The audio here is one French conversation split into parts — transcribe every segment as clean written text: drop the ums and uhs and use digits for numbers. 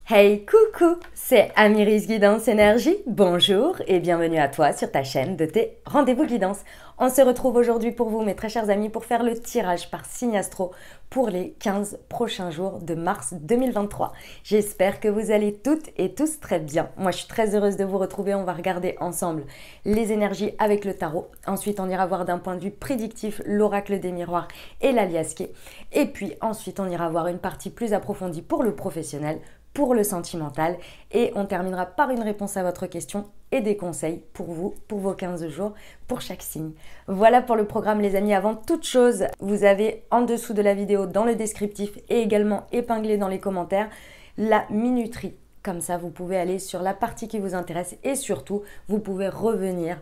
Hey coucou, c'est Amiris Guidance Énergie, bonjour et bienvenue à toi sur ta chaîne de tes rendez-vous guidance. On se retrouve aujourd'hui pour vous mes très chers amis pour faire le tirage par signe astro pour les 15 prochains jours de mars 2023. J'espère que vous allez toutes et tous très bien. Moi je suis très heureuse de vous retrouver, on va regarder ensemble les énergies avec le tarot. Ensuite on ira voir d'un point de vue prédictif l'oracle des miroirs et l'aliasqué. Et puis ensuite on ira voir une partie plus approfondie pour le professionnel, pour le sentimental et on terminera par une réponse à votre question et des conseils pour vous, pour vos 15 jours, pour chaque signe. Voilà pour le programme les amis. Avant toute chose, vous avez en dessous de la vidéo dans le descriptif et également épinglé dans les commentaires la minuterie. Comme ça, vous pouvez aller sur la partie qui vous intéresse et surtout, vous pouvez revenir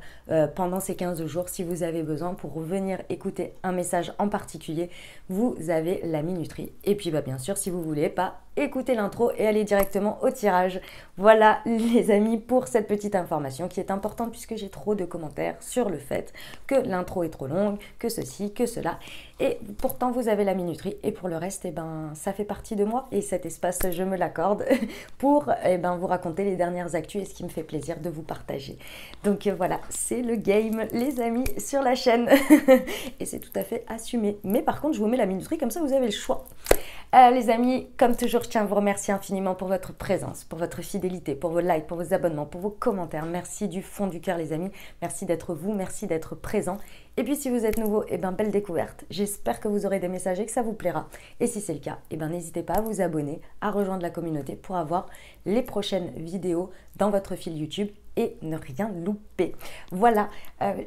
pendant ces 15 jours si vous avez besoin pour revenir écouter un message en particulier. Vous avez la minuterie. Et puis, bien sûr, si vous voulez pas écouter l'intro et aller directement au tirage. Voilà les amis pour cette petite information qui est importante puisque j'ai trop de commentaires sur le fait que l'intro est trop longue, que ceci, que cela. Et pourtant, vous avez la minuterie et pour le reste, ça fait partie de moi et cet espace, je me l'accorde pour vous raconter les dernières actus et ce qui me fait plaisir de vous partager. Donc voilà, c'est le game les amis sur la chaîne et c'est tout à fait assumé. Mais par contre, je vous mets la minuterie comme ça, vous avez le choix. Les amis, comme toujours, je tiens à vous remercier infiniment pour votre présence, pour votre fidélité, pour vos likes, pour vos abonnements, pour vos commentaires. Merci du fond du cœur les amis. Merci d'être vous, merci d'être présent. Et puis si vous êtes nouveau, belle découverte. J'espère que vous aurez des messages et que ça vous plaira. Et si c'est le cas, n'hésitez pas à vous abonner, à rejoindre la communauté pour avoir les prochaines vidéos dans votre fil YouTube et ne rien louper. Voilà,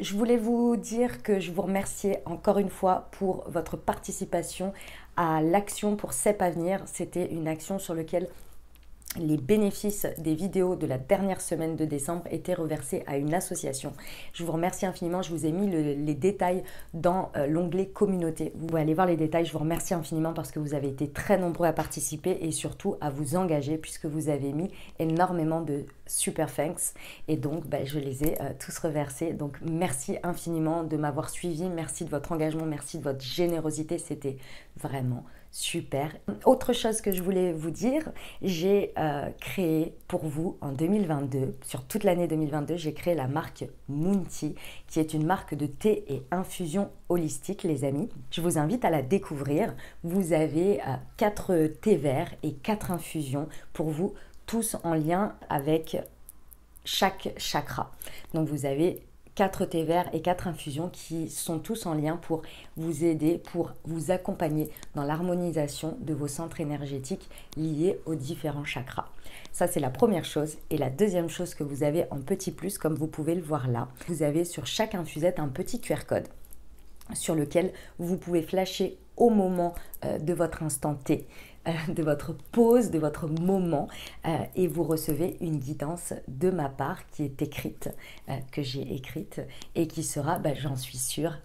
je voulais vous dire que je vous remercie encore une fois pour votre participation à l'action pour CEP à venir. C'était une action sur laquelle les bénéfices des vidéos de la dernière semaine de décembre étaient reversés à une association. Je vous remercie infiniment, je vous ai mis les détails dans l'onglet communauté. Vous pouvez aller voir les détails, je vous remercie infiniment parce que vous avez été très nombreux à participer et surtout à vous engager puisque vous avez mis énormément de super thanks et donc je les ai tous reversés. Donc merci infiniment de m'avoir suivi, merci de votre engagement, merci de votre générosité, c'était vraiment super. Autre chose que je voulais vous dire, j'ai créé pour vous en 2022, sur toute l'année 2022, j'ai créé la marque Moonty, qui est une marque de thé et infusion holistique, les amis. Je vous invite à la découvrir. Vous avez 4 thés verts et 4 infusions pour vous, tous en lien avec chaque chakra. Donc vous avez 4 thés verts et 4 infusions qui sont tous en lien pour vous aider, pour vous accompagner dans l'harmonisation de vos centres énergétiques liés aux différents chakras. Ça, c'est la première chose. Et la deuxième chose que vous avez en petit plus, comme vous pouvez le voir là, vous avez sur chaque infusette un petit QR code sur lequel vous pouvez flasher au moment de votre instant T, de votre pause, de votre moment et vous recevez une guidance de ma part qui est écrite, que j'ai écrite et qui sera, j'en suis sûre,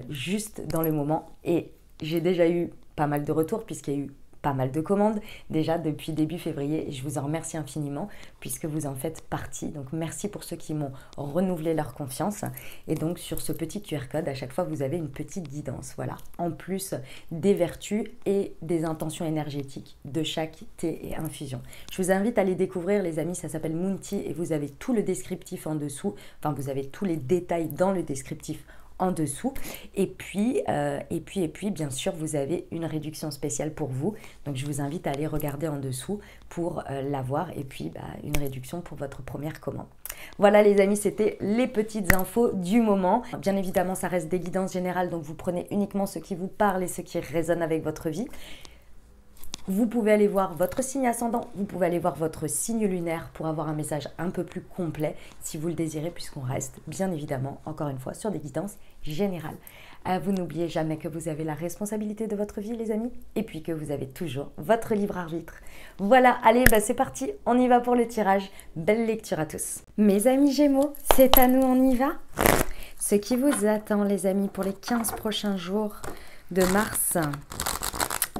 juste dans le moment. Et j'ai déjà eu pas mal de retours puisqu'il y a eu pas mal de commandes déjà depuis début février et je vous en remercie infiniment puisque vous en faites partie. Donc merci pour ceux qui m'ont renouvelé leur confiance et donc sur ce petit QR code à chaque fois vous avez une petite guidance, voilà, en plus des vertus et des intentions énergétiques de chaque thé et infusion. Je vous invite à les découvrir les amis, ça s'appelle Moonty et vous avez tout le descriptif en dessous, enfin vous avez tous les détails dans le descriptif en dessous et puis bien sûr vous avez une réduction spéciale pour vous, donc je vous invite à aller regarder en dessous pour l'avoir et puis une réduction pour votre première commande. Voilà les amis, c'était les petites infos du moment. Bien évidemment ça reste des guidances générales, donc vous prenez uniquement ce qui vous parle et ce qui résonne avec votre vie. Vous pouvez aller voir votre signe ascendant, vous pouvez aller voir votre signe lunaire pour avoir un message un peu plus complet si vous le désirez, puisqu'on reste bien évidemment, encore une fois, sur des guidances générales. Vous n'oubliez jamais que vous avez la responsabilité de votre vie les amis, et puis que vous avez toujours votre libre arbitre. Voilà, allez, c'est parti, on y va pour le tirage. Belle lecture à tous. Mes amis Gémeaux, c'est à nous, on y va. Ce qui vous attend les amis pour les 15 prochains jours de mars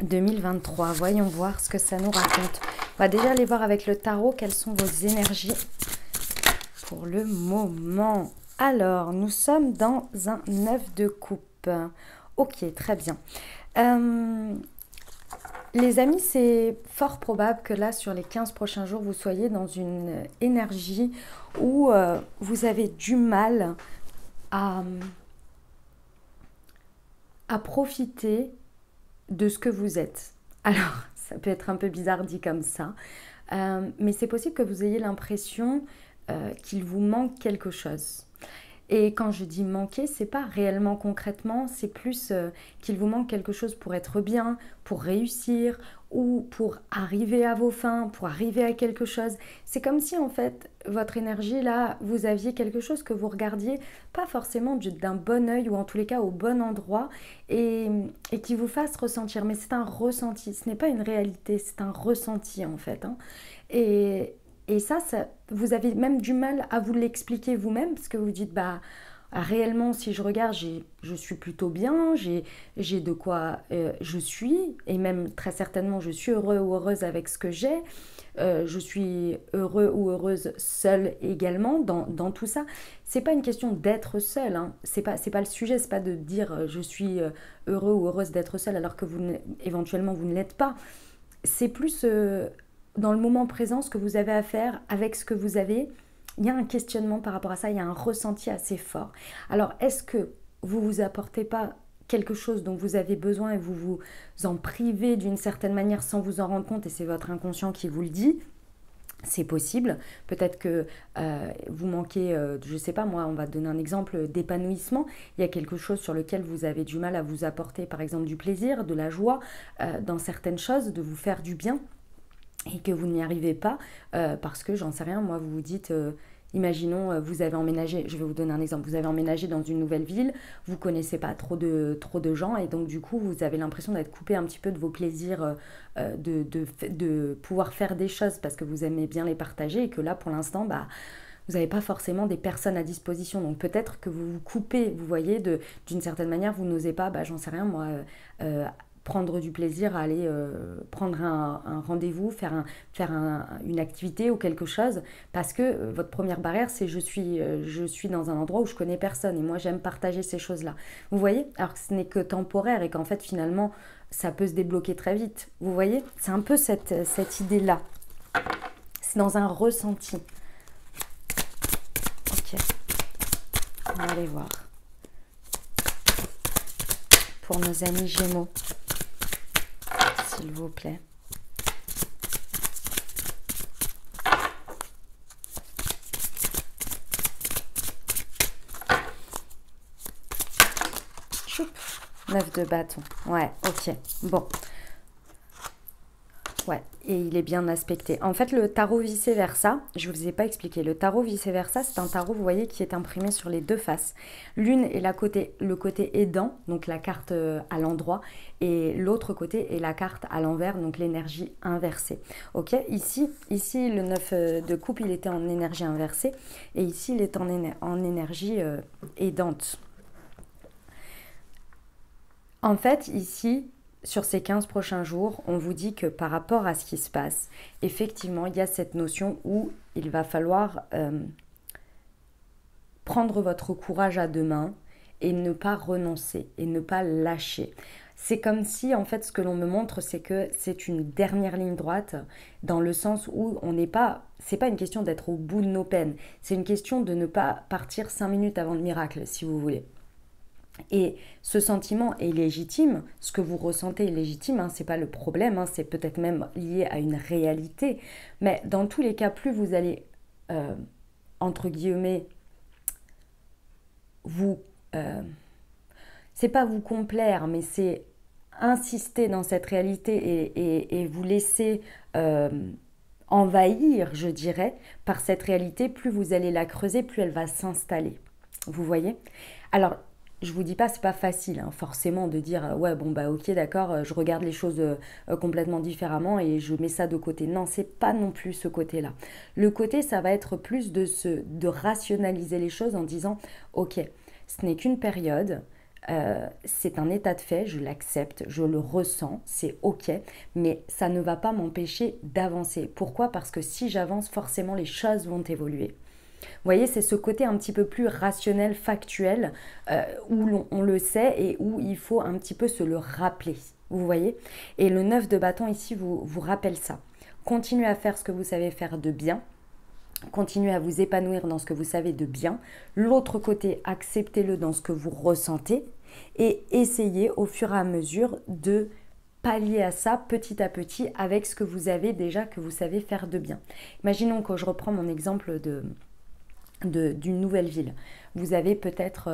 2023. Voyons voir ce que ça nous raconte. On va déjà aller voir avec le tarot quelles sont vos énergies pour le moment. Alors, nous sommes dans un 9 de coupe. Ok, très bien. Les amis, c'est fort probable que là, sur les 15 prochains jours, vous soyez dans une énergie où vous avez du mal à, à profiter de ce que vous êtes. Alors, ça peut être un peu bizarre dit comme ça, mais c'est possible que vous ayez l'impression qu'il vous manque quelque chose. Et quand je dis manquer, c'est pas réellement concrètement, c'est plus qu'il vous manque quelque chose pour être bien, pour réussir ou pour arriver à vos fins, pour arriver à quelque chose. C'est comme si en fait votre énergie là, vous aviez quelque chose que vous regardiez pas forcément d'un bon œil ou en tous les cas au bon endroit et qui vous fasse ressentir. Mais c'est un ressenti, ce n'est pas une réalité, c'est un ressenti en fait, hein. Et, et ça, vous avez même du mal à vous l'expliquer vous-même, parce que vous dites, bah, réellement, si je regarde, je suis plutôt bien, j'ai de quoi je suis, et même très certainement, je suis heureux ou heureuse avec ce que j'ai. Je suis heureux ou heureuse seule également dans tout ça. C'est pas une question d'être seule, hein. C'est pas le sujet, c'est pas de dire je suis heureux ou heureuse d'être seule alors que éventuellement vous ne l'êtes pas. C'est plus dans le moment présent ce que vous avez à faire avec ce que vous avez. Il y a un questionnement par rapport à ça, il y a un ressenti assez fort. Alors, est-ce que vous vous apportez pas quelque chose dont vous avez besoin et vous vous en privez d'une certaine manière sans vous en rendre compte et c'est votre inconscient qui vous le dit? C'est possible. Peut-être que vous manquez, je ne sais pas moi, on va donner un exemple d'épanouissement. Il y a quelque chose sur lequel vous avez du mal à vous apporter, par exemple du plaisir, de la joie dans certaines choses, de vous faire du bien et que vous n'y arrivez pas parce que, j'en sais rien, moi, vous vous dites, imaginons, vous avez emménagé, je vais vous donner un exemple, vous avez emménagé dans une nouvelle ville, vous connaissez pas trop de gens et donc du coup, vous avez l'impression d'être coupé un petit peu de vos plaisirs, de pouvoir faire des choses parce que vous aimez bien les partager et que là, pour l'instant, bah, vous n'avez pas forcément des personnes à disposition. Donc peut-être que vous vous coupez, vous voyez, d'une certaine manière, vous n'osez pas, bah, j'en sais rien, moi, prendre du plaisir à aller prendre un rendez-vous, une activité ou quelque chose, parce que votre première barrière, c'est je suis dans un endroit où je connais personne, et moi j'aime partager ces choses-là. Vous voyez? Alors que ce n'est que temporaire, et qu'en fait finalement, ça peut se débloquer très vite. Vous voyez? C'est un peu cette idée-là. C'est dans un ressenti. Ok, on va aller voir. Pour nos amis Gémeaux, s'il vous plaît. Choup, 9 de bâton. Ouais, ok. Bon. Ouais, et il est bien aspecté. En fait, le tarot vice-versa, je ne vous ai pas expliqué. Le tarot vice-versa, c'est un tarot, vous voyez, qui est imprimé sur les deux faces. L'une est le côté aidant, donc la carte à l'endroit, et l'autre côté est la carte à l'envers, donc l'énergie inversée. Ok, ici, le 9 de coupe, il était en énergie inversée, et ici, il est en énergie aidante. En fait, ici, sur ces 15 prochains jours, on vous dit que par rapport à ce qui se passe, effectivement, il y a cette notion où il va falloir prendre votre courage à deux mains et ne pas renoncer et ne pas lâcher. C'est comme si, en fait, ce que l'on me montre, c'est que c'est une dernière ligne droite, dans le sens où on n'est pas, c'est pas une question d'être au bout de nos peines, c'est une question de ne pas partir 5 minutes avant le miracle, si vous voulez. Et ce sentiment est légitime, ce que vous ressentez est légitime, hein, c'est pas le problème, hein, c'est peut-être même lié à une réalité. Mais dans tous les cas, plus vous allez, entre guillemets, vous, c'est pas vous complaire, mais c'est insister dans cette réalité et vous laisser envahir, je dirais, par cette réalité, plus vous allez la creuser, plus elle va s'installer. Vous voyez? Alors, je vous dis pas, c'est pas facile, hein, forcément, de dire ouais, bon, bah ok, d'accord, je regarde les choses complètement différemment et je mets ça de côté. Non, c'est pas non plus ce côté-là. Le côté, ça va être plus de rationaliser les choses en disant ok, ce n'est qu'une période. C'est un état de fait, je l'accepte, je le ressens, c'est ok, mais ça ne va pas m'empêcher d'avancer. Pourquoi? Parce que si j'avance, forcément les choses vont évoluer. Vous voyez, c'est ce côté un petit peu plus rationnel, factuel, où on le sait et où il faut un petit peu se le rappeler. vous voyez. Et le 9 de bâton ici vous rappelle ça. Continuez à faire ce que vous savez faire de bien. Continuez à vous épanouir dans ce que vous savez de bien. L'autre côté, acceptez-le dans ce que vous ressentez et essayez au fur et à mesure de pallier à ça petit à petit avec ce que vous avez déjà, que vous savez faire de bien. Imaginons que je reprends mon exemple d'une nouvelle ville. Vous avez peut-être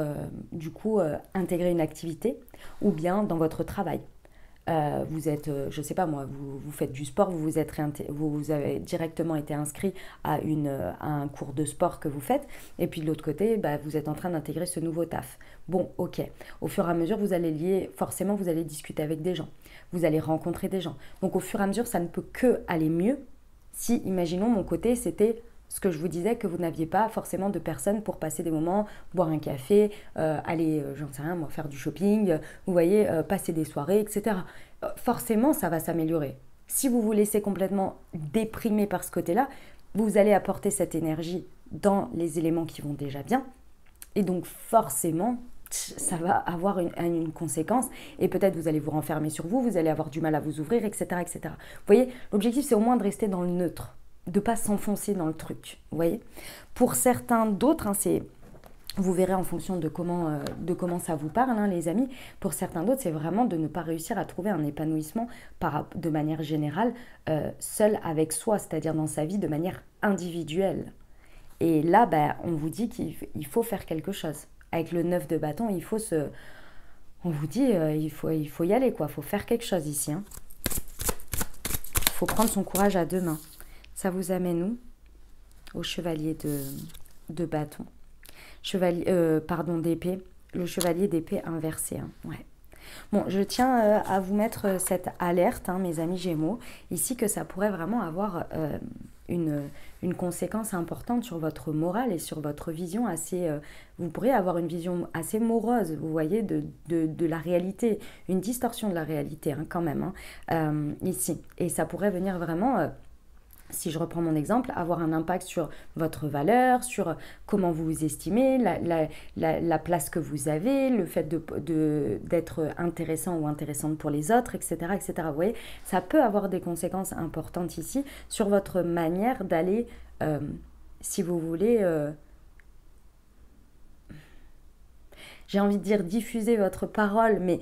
intégré une activité ou bien dans votre travail. Vous êtes, je ne sais pas moi, vous faites du sport, vous avez directement été inscrit à un cours de sport que vous faites, et puis de l'autre côté, vous êtes en train d'intégrer ce nouveau taf. Bon, ok. Au fur et à mesure, vous allez forcément, vous allez discuter avec des gens, vous allez rencontrer des gens. Donc au fur et à mesure, ça ne peut que aller mieux si, imaginons, mon côté, c'était ce que je vous disais, que vous n'aviez pas forcément de personnes pour passer des moments, boire un café, aller, j'en sais rien, moi, faire du shopping, vous voyez, passer des soirées, etc. Forcément, ça va s'améliorer. Si vous vous laissez complètement déprimer par ce côté-là, vous allez apporter cette énergie dans les éléments qui vont déjà bien. Et donc, forcément, ça va avoir une conséquence. Et peut-être vous allez vous renfermer sur vous, vous allez avoir du mal à vous ouvrir, etc. etc. Vous voyez, l'objectif, c'est au moins de rester dans le neutre, de ne pas s'enfoncer dans le truc, vous voyez. Pour certains d'autres, vous verrez en fonction de comment ça vous parle, les amis. Pour certains d'autres, c'est vraiment de ne pas réussir à trouver un épanouissement de manière générale, seul avec soi, c'est-à-dire dans sa vie de manière individuelle. Et là, on vous dit qu'il faut faire quelque chose. Avec le 9 de bâton, on vous dit il faut y aller, quoi. Il faut faire quelque chose ici. Il faut prendre son courage à deux mains. Ça vous amène où? Au chevalier de bâton. D'épée. Le chevalier d'épée inversé. Ouais. Bon, je tiens à vous mettre cette alerte, mes amis Gémeaux, ici, que ça pourrait vraiment avoir une conséquence importante sur votre morale et sur votre vision assez... vous pourriez avoir une vision assez morose, vous voyez, de la réalité, une distorsion de la réalité quand même, ici. Et ça pourrait venir vraiment... si je reprends mon exemple, avoir un impact sur votre valeur, sur comment vous vous estimez, la place que vous avez, le fait d'être intéressant ou intéressante pour les autres, etc., etc. Vous voyez, ça peut avoir des conséquences importantes ici sur votre manière d'aller, si vous voulez, j'ai envie de dire diffuser votre parole, mais...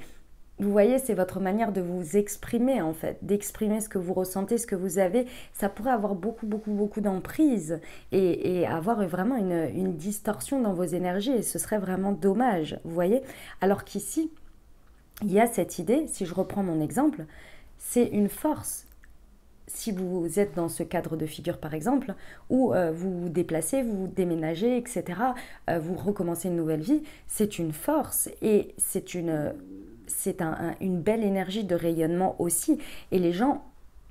Vous voyez, c'est votre manière de vous exprimer en fait, d'exprimer ce que vous ressentez, ce que vous avez. Ça pourrait avoir beaucoup, beaucoup, beaucoup d'emprise et avoir vraiment une distorsion dans vos énergies et ce serait vraiment dommage, vous voyez. Alors qu'ici, il y a cette idée, si je reprends mon exemple, c'est une force. Si vous êtes dans ce cadre de figure par exemple, où vous vous déplacez, vous déménagez, etc., vous recommencez une nouvelle vie, c'est une force et c'est une belle énergie de rayonnement aussi. Et les gens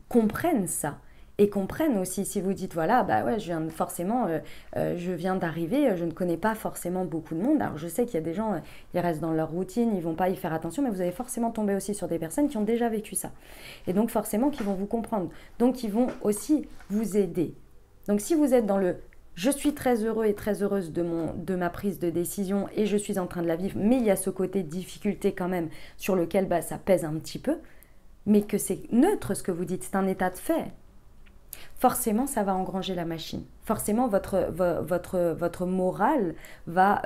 comprennent ça. Et comprennent aussi, si vous dites, voilà, je viens d'arriver, je ne connais pas forcément beaucoup de monde. Alors je sais qu'il y a des gens, ils restent dans leur routine, ils ne vont pas y faire attention, mais vous allez forcément tomber aussi sur des personnes qui ont déjà vécu ça. Et donc forcément, qui vont vous comprendre. Donc ils vont aussi vous aider. Donc si vous êtes dans le... Je suis très heureux et très heureuse de ma prise de décision et je suis en train de la vivre, mais il y a ce côté difficulté quand même sur lequel ça pèse un petit peu, mais que c'est neutre ce que vous dites, c'est un état de fait. Forcément, ça va engranger la machine. Forcément, votre morale va,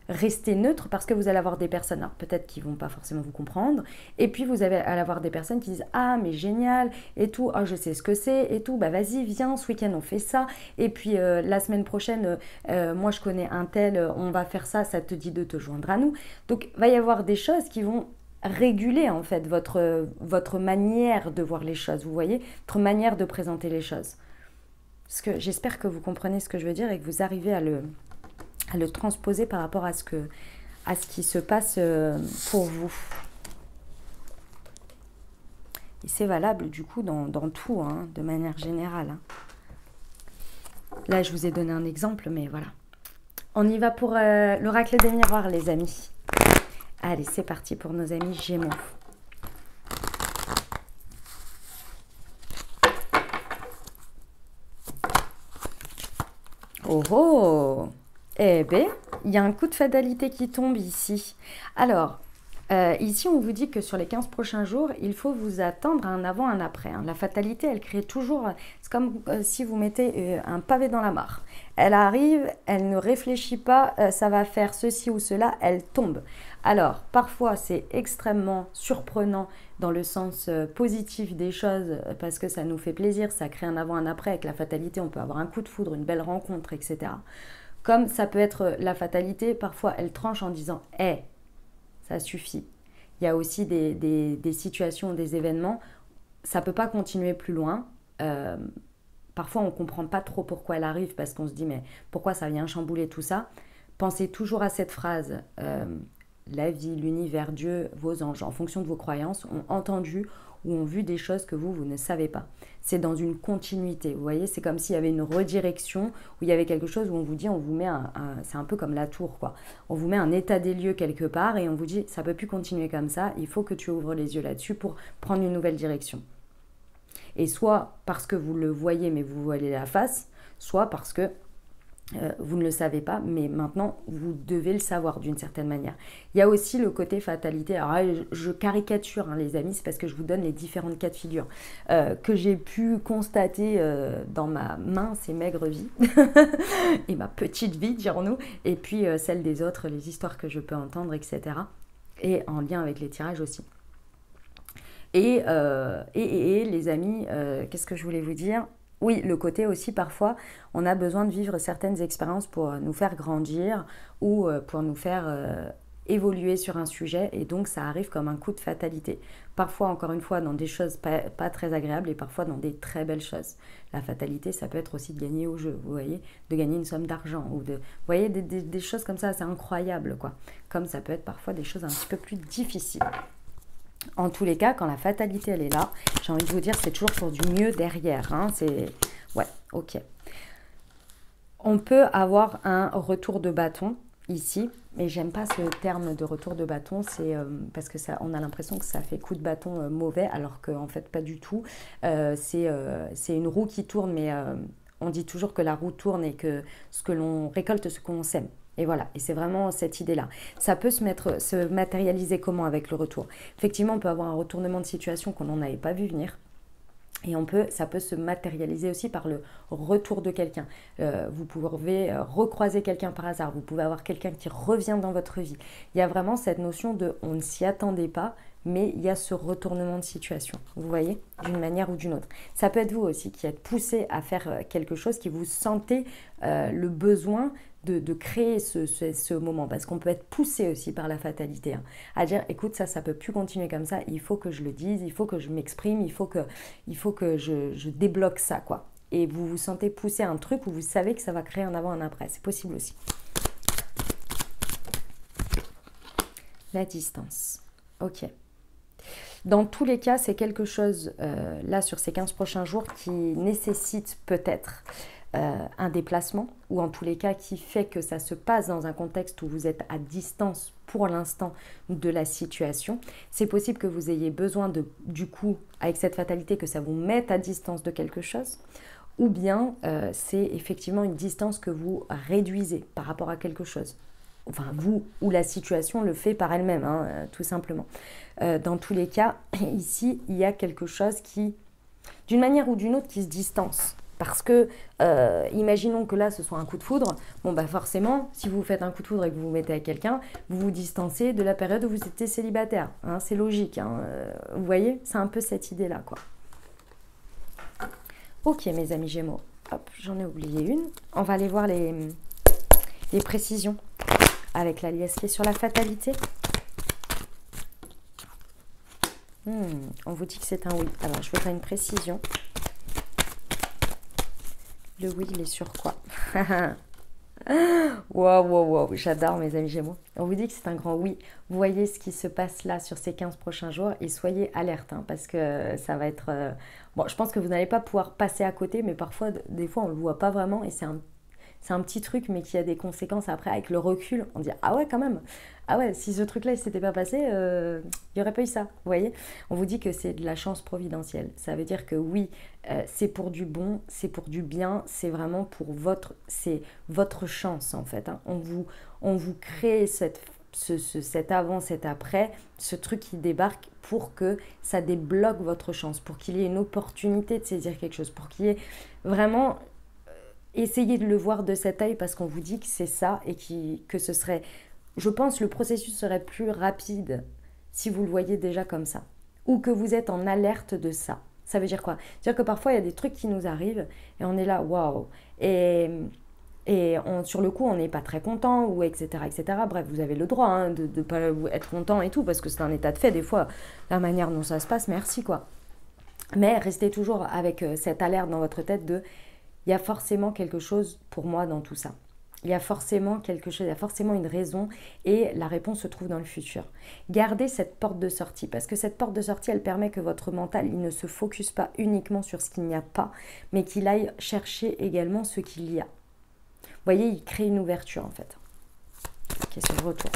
rester neutre parce que vous allez avoir des personnes, alors peut-être qui ne vont pas forcément vous comprendre, et puis vous allez avoir des personnes qui disent « Ah, mais génial !» et tout, « Ah, je sais ce que c'est !» et tout, « Bah vas-y, viens, ce week-end on fait ça, et puis la semaine prochaine, moi je connais un tel, on va faire ça, ça te dit de te joindre à nous. » Donc, il va y avoir des choses qui vont réguler en fait votre manière de voir les choses, vous voyez, votre manière de présenter les choses. Parce que j'espère que vous comprenez ce que je veux dire et que vous arrivez à le transposer par rapport à ce qui se passe pour vous. Et c'est valable du coup dans tout, de manière générale. Là, je vous ai donné un exemple, mais voilà. On y va pour l'oracle des miroirs, les amis. Allez, c'est parti pour nos amis Gémeaux. Oh oh! Eh bien, il y a un coup de fatalité qui tombe ici. Alors, Ici, on vous dit que sur les 15 prochains jours, il faut vous attendre à un avant, un après. Hein. La fatalité, elle crée toujours... C'est comme si vous mettez un pavé dans la mare. Elle arrive, elle ne réfléchit pas, ça va faire ceci ou cela, elle tombe. Alors, parfois, c'est extrêmement surprenant dans le sens positif des choses parce que ça nous fait plaisir, ça crée un avant, un après. Avec la fatalité, on peut avoir un coup de foudre, une belle rencontre, etc. Comme ça peut être la fatalité, parfois, elle tranche en disant « Hé, ça suffit ». Il y a aussi des situations, des événements, ça ne peut pas continuer plus loin. Parfois, on ne comprend pas trop pourquoi elle arrive parce qu'on se dit, mais pourquoi ça vient chambouler tout ça? Pensez toujours à cette phrase, la vie, l'univers, Dieu, vos anges, en fonction de vos croyances, ont entendu ou ont vu des choses que vous ne savez pas. C'est dans une continuité, vous voyez, c'est comme s'il y avait une redirection, où il y avait quelque chose où on vous dit, on vous met c'est un peu comme la tour, quoi. On vous met un état des lieux quelque part et on vous dit, ça ne peut plus continuer comme ça, il faut que tu ouvres les yeux là-dessus pour prendre une nouvelle direction. Et soit parce que vous le voyez mais vous voilez la face, soit parce que vous ne le savez pas, mais maintenant vous devez le savoir d'une certaine manière. Il y a aussi le côté fatalité. Alors là, je caricature, hein, les amis, c'est parce que je vous donne les différentes cas de figure que j'ai pu constater dans ma mince et maigre vie et ma petite vie, dirons-nous, et puis celle des autres, les histoires que je peux entendre, etc. Et en lien avec les tirages aussi. Et les amis, qu'est-ce que je voulais vous dire? Oui, le côté aussi, parfois, on a besoin de vivre certaines expériences pour nous faire grandir ou pour nous faire évoluer sur un sujet. Et donc, ça arrive comme un coup de fatalité. Parfois, encore une fois, dans des choses pas très agréables et parfois dans des très belles choses. La fatalité, ça peut être aussi de gagner au jeu, vous voyez, de gagner une somme d'argent ou vous voyez, des choses comme ça, c'est incroyable, quoi. Comme ça peut être parfois des choses un petit peu plus difficiles. En tous les cas, quand la fatalité, elle est là, j'ai envie de vous dire, c'est toujours pour du mieux derrière. Hein, c'est... Ouais, ok. On peut avoir un retour de bâton ici, mais j'aime pas ce terme de retour de bâton, c'est parce que ça, on a l'impression que ça fait coup de bâton mauvais, alors qu'en fait, pas du tout. C'est une roue qui tourne, mais on dit toujours que la roue tourne et que ce que l'on récolte, ce qu'on sème. Et voilà, et c'est vraiment cette idée-là. Ça peut se matérialiser comment avec le retour? Effectivement, on peut avoir un retournement de situation qu'on n'en avait pas vu venir. Et ça peut se matérialiser aussi par le retour de quelqu'un. Vous pouvez recroiser quelqu'un par hasard. Vous pouvez avoir quelqu'un qui revient dans votre vie. Il y a vraiment cette notion de on ne s'y attendait pas, mais il y a ce retournement de situation, vous voyez, d'une manière ou d'une autre. Ça peut être vous aussi qui êtes poussé à faire quelque chose, qui vous sentez le besoin de créer ce moment, parce qu'on peut être poussé aussi par la fatalité, hein, à dire, écoute, ça peut plus continuer comme ça, il faut que je le dise, il faut que je m'exprime, il faut que je débloque ça, quoi. Et vous vous sentez poussé à un truc où vous savez que ça va créer un avant, un après, c'est possible aussi. La distance, ok. Dans tous les cas, c'est quelque chose, là, sur ces 15 prochains jours, qui nécessite peut-être un déplacement, ou en tous les cas, qui fait que ça se passe dans un contexte où vous êtes à distance pour l'instant de la situation. C'est possible que vous ayez besoin du coup, avec cette fatalité, que ça vous mette à distance de quelque chose, ou bien c'est effectivement une distance que vous réduisez par rapport à quelque chose. Enfin, vous ou la situation le fait par elle-même, hein, tout simplement. Dans tous les cas, ici, il y a quelque chose qui, d'une manière ou d'une autre, qui se distance. Parce que, imaginons que là, ce soit un coup de foudre. Bon, bah forcément, si vous faites un coup de foudre et que vous vous mettez avec quelqu'un, vous vous distancez de la période où vous étiez célibataire. Hein, c'est logique. Hein, vous voyez, c'est un peu cette idée-là, quoi. Ok, mes amis Gémeaux. Hop, j'en ai oublié une. On va aller voir les précisions avec la liesse qui est sur la fatalité. On vous dit que c'est un oui. Alors, je veux faire une précision. Le oui, il est sur quoi? Wow, j'adore mes amis Gémeaux. On vous dit que c'est un grand oui. Vous voyez ce qui se passe là sur ces 15 prochains jours et soyez alerte, hein, parce que ça va être... Bon, je pense que vous n'allez pas pouvoir passer à côté, mais parfois, des fois, on ne le voit pas vraiment et c'est un petit truc, mais qui a des conséquences après avec le recul. On dit, ah ouais, quand même. Ah ouais, si ce truc-là ne s'était pas passé, il n'y aurait pas eu ça. Vous voyez? On vous dit que c'est de la chance providentielle. Ça veut dire que oui, c'est pour du bon, c'est pour du bien, c'est vraiment pour c'est votre chance en fait. Hein. On vous crée cet avant, cet après, ce truc qui débarque pour que ça débloque votre chance, pour qu'il y ait une opportunité de saisir quelque chose, pour qu'il y ait vraiment... Essayez de le voir de cet œil parce qu'on vous dit que c'est ça et que ce serait... Je pense que le processus serait plus rapide si vous le voyez déjà comme ça. Ou que vous êtes en alerte de ça. Ça veut dire quoi? C'est-à-dire que parfois, il y a des trucs qui nous arrivent et on est là, waouh. Sur le coup, on n'est pas très content, ou etc., etc. Bref, vous avez le droit hein, de ne pas être content et tout, parce que c'est un état de fait, des fois, la manière dont ça se passe, merci quoi. Mais restez toujours avec cette alerte dans votre tête de il y a forcément quelque chose pour moi dans tout ça. Il y a forcément quelque chose, il y a forcément une raison et la réponse se trouve dans le futur. Gardez cette porte de sortie parce que cette porte de sortie, elle permet que votre mental, il ne se focus pas uniquement sur ce qu'il n'y a pas, mais qu'il aille chercher également ce qu'il y a. Vous voyez, il crée une ouverture en fait. Question de retour.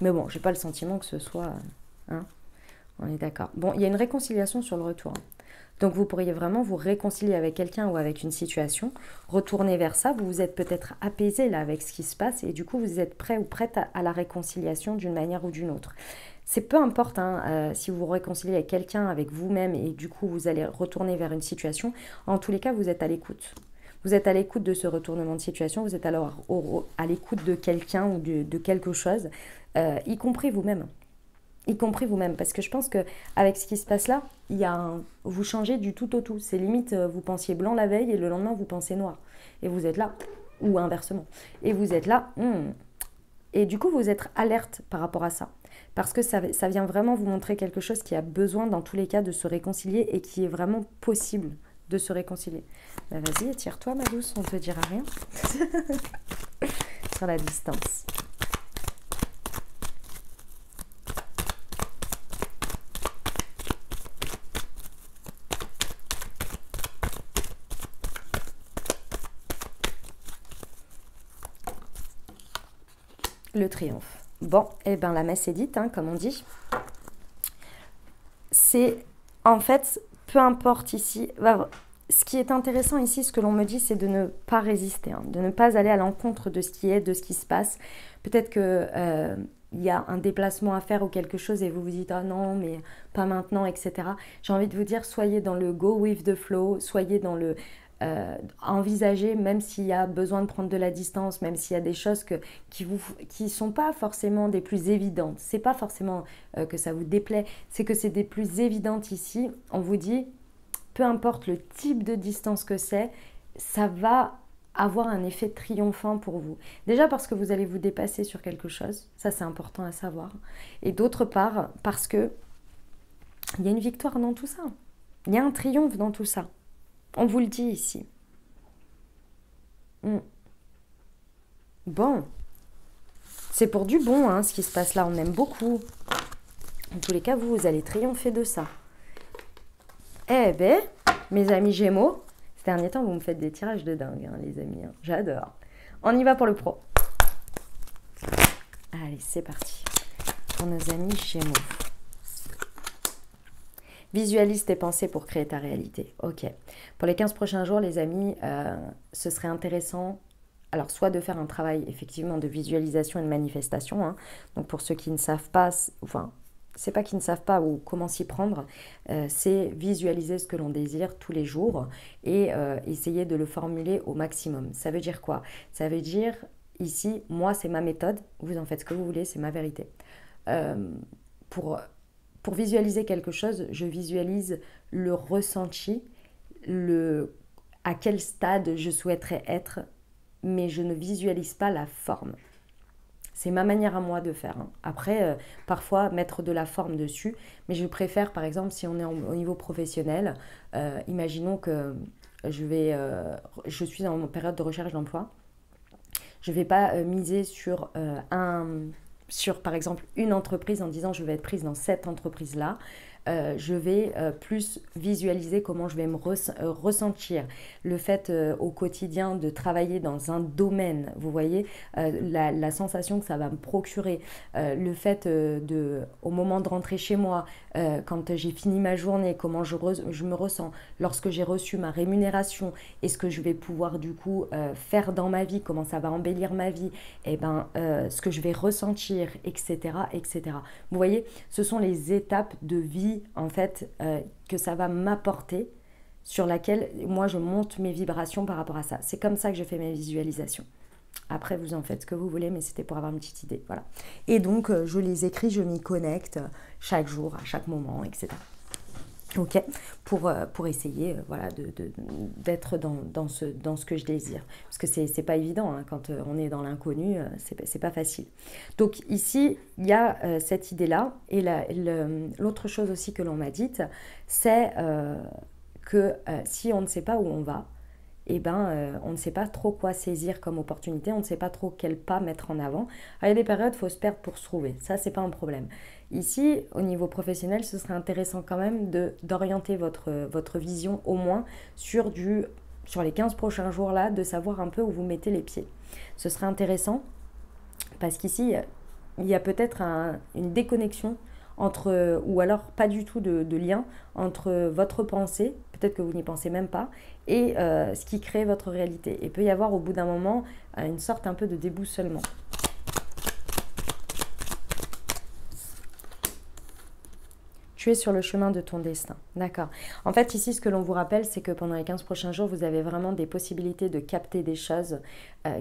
Mais bon, j'ai pas le sentiment que ce soit... Hein, on est d'accord. Bon, il y a une réconciliation sur le retour. Donc vous pourriez vraiment vous réconcilier avec quelqu'un ou avec une situation, retourner vers ça, vous vous êtes peut-être apaisé là avec ce qui se passe et du coup vous êtes prêt ou prête à la réconciliation d'une manière ou d'une autre. C'est peu importe hein, si vous vous réconciliez avec quelqu'un, avec vous-même et du coup vous allez retourner vers une situation, en tous les cas vous êtes à l'écoute. Vous êtes à l'écoute de ce retournement de situation, vous êtes alors à l'écoute de quelqu'un ou de quelque chose, y compris vous-même. Y compris vous-même, parce que je pense qu'avec ce qui se passe là, vous changez du tout au tout. C'est limite, vous pensiez blanc la veille et le lendemain, vous pensez noir. Et vous êtes là, ou inversement. Et vous êtes là, et du coup, vous êtes alerte par rapport à ça. Parce que ça vient vraiment vous montrer quelque chose qui a besoin, dans tous les cas, de se réconcilier et qui est vraiment possible de se réconcilier. Bah, vas-y, étire-toi, ma douce, on ne te dira rien. Sur la distance. Le triomphe. Bon, et bien la messe est dite, hein, comme on dit. C'est, en fait, peu importe ici. Ce qui est intéressant ici, ce que l'on me dit, c'est de ne pas résister, hein, de ne pas aller à l'encontre de ce qui est, de ce qui se passe. Peut-être que y a un déplacement à faire ou quelque chose et vous vous dites « Ah non, mais pas maintenant, etc. » J'ai envie de vous dire, soyez dans le go with the flow, soyez dans le... envisager, même s'il y a besoin de prendre de la distance, même s'il y a des choses qui sont pas forcément des plus évidentes. C'est pas forcément que ça vous déplaît, c'est que c'est des plus évidentes ici. On vous dit, peu importe le type de distance que c'est, ça va avoir un effet triomphant pour vous. Déjà parce que vous allez vous dépasser sur quelque chose, ça c'est important à savoir. Et d'autre part, parce que il y a une victoire dans tout ça. Il y a un triomphe dans tout ça. On vous le dit ici. Bon. C'est pour du bon, hein, ce qui se passe là. On aime beaucoup. En tous les cas, vous allez triompher de ça. Eh ben, mes amis Gémeaux, ces derniers temps, vous me faites des tirages de dingue, hein, les amis. Hein. J'adore. On y va pour le pro. Allez, c'est parti. Pour nos amis Gémeaux. Visualise tes pensées pour créer ta réalité. Ok. Pour les 15 prochains jours, les amis, ce serait intéressant, alors soit de faire un travail effectivement de visualisation et de manifestation. Hein. Donc pour ceux qui ne savent pas, enfin, c'est pas qu'ils ne savent pas ou comment s'y prendre, c'est visualiser ce que l'on désire tous les jours et essayer de le formuler au maximum. Ça veut dire quoi? Ça veut dire, ici, moi c'est ma méthode, vous en faites ce que vous voulez, c'est ma vérité. Pour visualiser quelque chose, je visualise le ressenti, à quel stade je souhaiterais être, mais je ne visualise pas la forme. C'est ma manière à moi de faire. Hein. Après, parfois, mettre de la forme dessus, mais je préfère, par exemple, si on est au niveau professionnel, imaginons que je suis en période de recherche d'emploi, je ne vais pas miser sur par exemple une entreprise en disant je vais être prise dans cette entreprise-là. je vais plus visualiser comment je vais me ressentir. Le fait au quotidien de travailler dans un domaine, vous voyez, la sensation que ça va me procurer, le fait au moment de rentrer chez moi, quand j'ai fini ma journée, comment je me ressens, lorsque j'ai reçu ma rémunération et ce que je vais pouvoir du coup faire dans ma vie, comment ça va embellir ma vie, et ce que je vais ressentir, etc., etc. Vous voyez, ce sont les étapes de vie en fait que ça va m'apporter, sur laquelle moi je monte mes vibrations par rapport à ça. C'est comme ça que je fais mes visualisations. Après, vous en faites ce que vous voulez, mais c'était pour avoir une petite idée. Voilà. Et donc, je les écris, je m'y connecte chaque jour, à chaque moment, etc. Ok, pour essayer voilà, d'être dans ce que je désire. Parce que c'est pas évident, hein, quand on est dans l'inconnu, c'est pas facile. Donc ici, il y a cette idée-là. Et l'autre chose aussi que l'on m'a dite, c'est que si on ne sait pas où on va, on ne sait pas trop quoi saisir comme opportunité, on ne sait pas trop quel pas mettre en avant. Alors, il y a des périodes, il faut se perdre pour se trouver. Ça, c'est pas un problème. Ici, au niveau professionnel, ce serait intéressant quand même d'orienter votre vision au moins sur les 15 prochains jours là, de savoir un peu où vous mettez les pieds. Ce serait intéressant parce qu'ici, il y a peut-être une déconnexion ou alors pas du tout de lien entre votre pensée, peut-être que vous n'y pensez même pas, et ce qui crée votre réalité. Et il peut y avoir au bout d'un moment une sorte un peu de déboussolement. Tu es sur le chemin de ton destin. D'accord. En fait, ici, ce que l'on vous rappelle, c'est que pendant les 15 prochains jours, vous avez vraiment des possibilités de capter des choses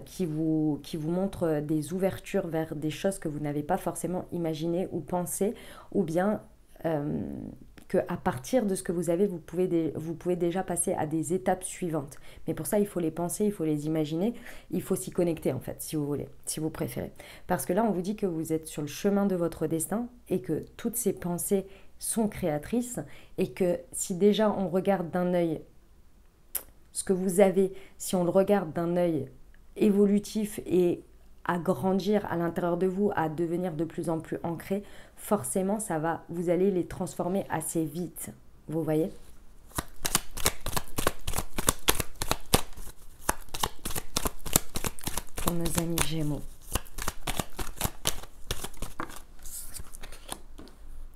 qui vous montrent des ouvertures vers des choses que vous n'avez pas forcément imaginées ou pensées, ou bien qu'à partir de ce que vous avez, vous pouvez déjà passer à des étapes suivantes. Mais pour ça, il faut les penser, il faut les imaginer, il faut s'y connecter en fait, si vous voulez, si vous préférez. Parce que là, on vous dit que vous êtes sur le chemin de votre destin et que toutes ces pensées sont créatrices, et que si déjà on regarde d'un œil ce que vous avez, si on le regarde d'un œil évolutif et à grandir à l'intérieur de vous, à devenir de plus en plus ancré, forcément vous allez les transformer assez vite, vous voyez. Pour nos amis Gémeaux,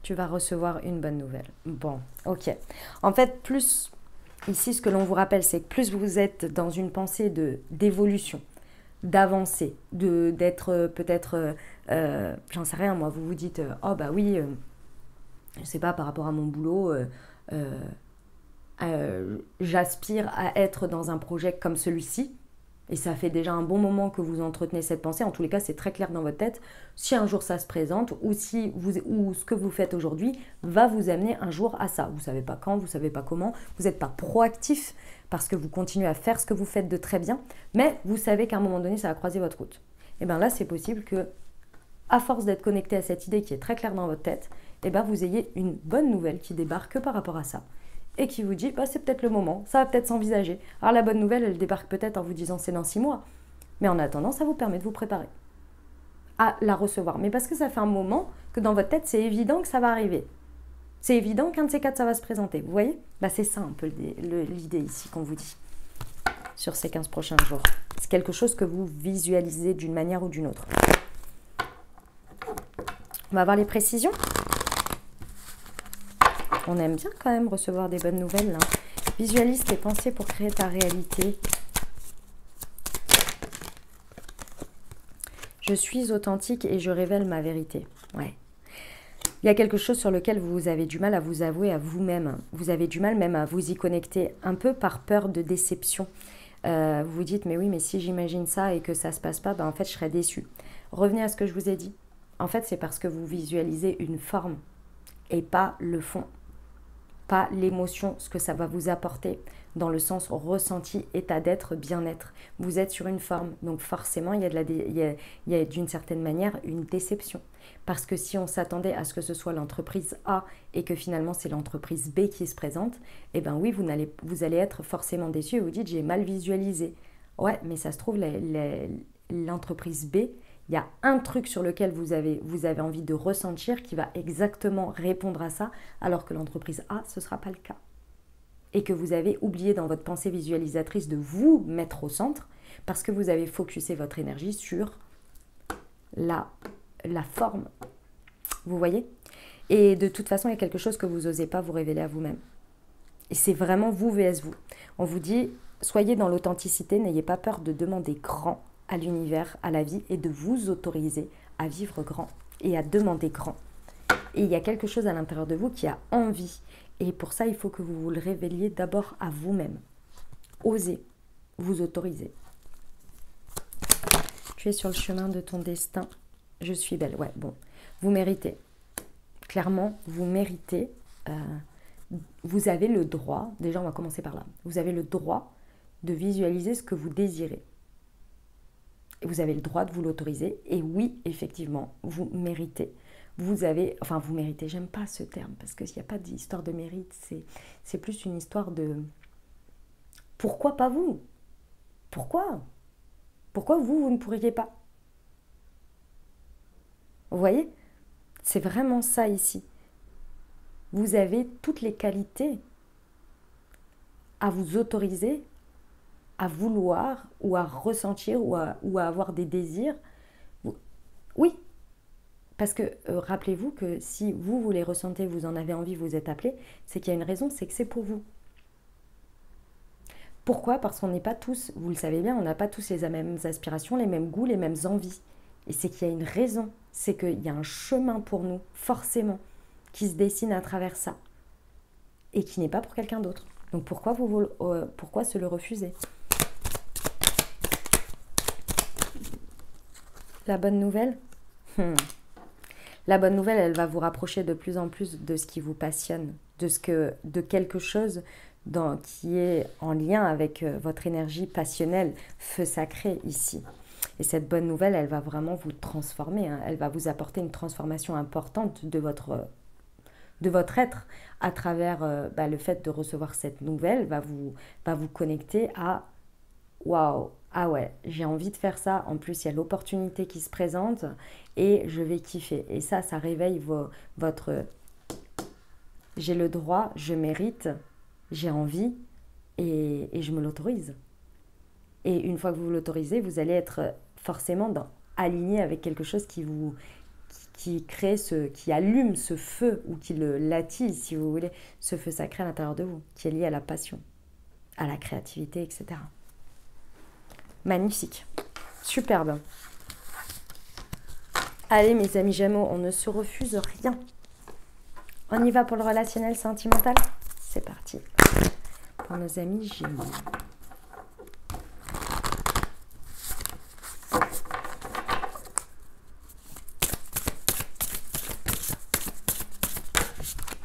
tu vas recevoir une bonne nouvelle. Bon, ok. En fait, plus, ici, ce que l'on vous rappelle, c'est que plus vous êtes dans une pensée d'évolution, d'avancer, d'être peut-être, j'en sais rien, moi, vous vous dites, oh bah oui, je sais pas, par rapport à mon boulot, j'aspire à être dans un projet comme celui-ci. Et ça fait déjà un bon moment que vous entretenez cette pensée. En tous les cas, c'est très clair dans votre tête. Si un jour ça se présente, ou ce que vous faites aujourd'hui va vous amener un jour à ça. Vous ne savez pas quand, vous ne savez pas comment. Vous n'êtes pas proactif parce que vous continuez à faire ce que vous faites de très bien. Mais vous savez qu'à un moment donné, ça va croiser votre route. Et bien là, c'est possible que, à force d'être connecté à cette idée qui est très claire dans votre tête, vous ayez une bonne nouvelle qui débarque par rapport à ça. Et qui vous dit, c'est peut-être le moment, ça va peut-être s'envisager. Alors la bonne nouvelle, elle débarque peut-être en vous disant c'est dans 6 mois. Mais en attendant, ça vous permet de vous préparer à la recevoir. Mais parce que ça fait un moment que dans votre tête, c'est évident que ça va arriver. C'est évident qu'un de ces quatre, ça va se présenter. Vous voyez ? C'est ça un peu l'idée ici qu'on vous dit sur ces 15 prochains jours. C'est quelque chose que vous visualisez d'une manière ou d'une autre. On va voir les précisions. On aime bien quand même recevoir des bonnes nouvelles. Là. Visualise tes pensées pour créer ta réalité. Je suis authentique et je révèle ma vérité. Ouais. Il y a quelque chose sur lequel vous avez du mal à vous avouer à vous-même. Vous avez du mal même à vous y connecter, un peu par peur de déception. Vous vous dites, mais oui, mais si j'imagine ça et que ça ne se passe pas, en fait, je serais déçue. Revenez à ce que je vous ai dit. En fait, c'est parce que vous visualisez une forme et pas le fond. Pas l'émotion, ce que ça va vous apporter dans le sens ressenti, état d'être, bien-être. Vous êtes sur une forme, donc forcément il y a d'une certaine manière une déception. Parce que si on s'attendait à ce que ce soit l'entreprise A et que finalement c'est l'entreprise B qui se présente, oui, vous allez être forcément déçu et vous dites j'ai mal visualisé. Ouais, mais ça se trouve l'entreprise B, il y a un truc sur lequel vous avez envie de ressentir qui va exactement répondre à ça, alors que l'entreprise A, ce ne sera pas le cas. Et que vous avez oublié dans votre pensée visualisatrice de vous mettre au centre, parce que vous avez focusé votre énergie sur la forme. Vous voyez? Et de toute façon, il y a quelque chose que vous n'osez pas vous révéler à vous-même. Et c'est vraiment vous vs vous. On vous dit, soyez dans l'authenticité, n'ayez pas peur de demander grand à l'univers, à la vie, et de vous autoriser à vivre grand et à demander grand. Et il y a quelque chose à l'intérieur de vous qui a envie. Et pour ça, il faut que vous vous le révéliez d'abord à vous-même. Osez vous autoriser. Tu es sur le chemin de ton destin. Je suis belle. Ouais, bon. Vous méritez. Clairement, vous méritez. Vous avez le droit, déjà on va commencer par là, vous avez le droit de visualiser ce que vous désirez. Et vous avez le droit de vous l'autoriser. Et oui, effectivement, vous méritez. Vous méritez, j'aime pas ce terme, parce qu'il n'y a pas d'histoire de mérite, c'est plus une histoire de... Pourquoi pas vous? Pourquoi vous ne pourriez pas? Vous voyez? C'est vraiment ça ici. Vous avez toutes les qualités à vous autoriser, à vouloir, ou à ressentir, ou à avoir des désirs. Oui, parce que rappelez-vous que si vous les ressentez, vous en avez envie, vous êtes appelé, c'est qu'il y a une raison, c'est que c'est pour vous. Pourquoi? Parce qu'on n'est pas tous, vous le savez bien, on n'a pas tous les mêmes aspirations, les mêmes goûts, les mêmes envies. Et c'est qu'il y a une raison, c'est qu'il y a un chemin pour nous, forcément, qui se dessine à travers ça. Et qui n'est pas pour quelqu'un d'autre. Donc pourquoi se le refuser? La bonne nouvelle La bonne nouvelle, elle va vous rapprocher de plus en plus de ce qui vous passionne, de quelque chose qui est en lien avec votre énergie passionnelle, feu sacré ici. Et cette bonne nouvelle, elle va vraiment vous transformer, hein. Elle va vous apporter une transformation importante de votre être à travers le fait de recevoir cette nouvelle, va vous connecter à waouh, ah ouais, j'ai envie de faire ça. En plus, il y a l'opportunité qui se présente et je vais kiffer. Et ça réveille votre j'ai le droit, je mérite, j'ai envie et je me l'autorise. Et une fois que vous l'autorisez, vous allez être forcément aligné avec quelque chose qui allume ce feu ou qui l'attise, si vous voulez, ce feu sacré à l'intérieur de vous, qui est lié à la passion, à la créativité, etc. Magnifique, superbe. Allez mes amis Gémeaux, on ne se refuse rien. On y va pour le relationnel sentimental? C'est parti. Pour nos amis Gémeaux.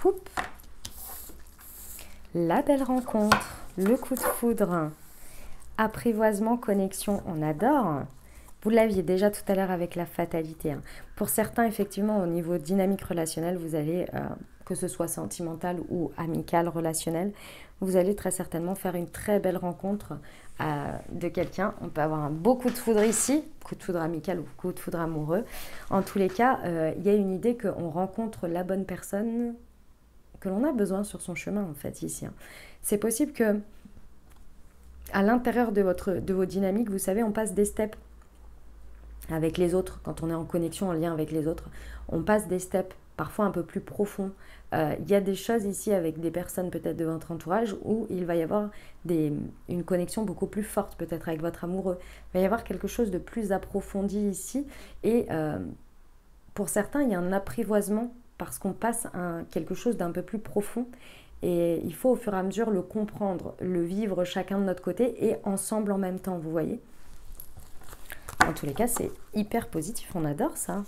Oups. La belle rencontre, le coup de foudre, apprivoisement, connexion, on adore. Vous l'aviez déjà tout à l'heure avec la fatalité. Pour certains, effectivement, au niveau dynamique relationnelle, vous allez, que ce soit sentimental ou amical, relationnel, vous allez très certainement faire une très belle rencontre de quelqu'un. On peut avoir un beau coup de foudre ici, coup de foudre amical ou coup de foudre amoureux. En tous les cas, il y a une idée qu'on rencontre la bonne personne que l'on a besoin sur son chemin, en fait, ici. C'est possible que à l'intérieur de vos dynamiques, vous savez, on passe des steps avec les autres. Quand on est en connexion, en lien avec les autres, on passe des steps parfois un peu plus profonds. Il y a des choses ici avec des personnes peut-être de votre entourage où il va y avoir une connexion beaucoup plus forte peut-être avec votre amoureux. Il va y avoir quelque chose de plus approfondi ici et pour certains, il y a un apprivoisement parce qu'on passe à quelque chose d'un peu plus profond. Et il faut au fur et à mesure le comprendre, le vivre chacun de notre côté et ensemble en même temps, vous voyez. En tous les cas, c'est hyper positif, on adore ça.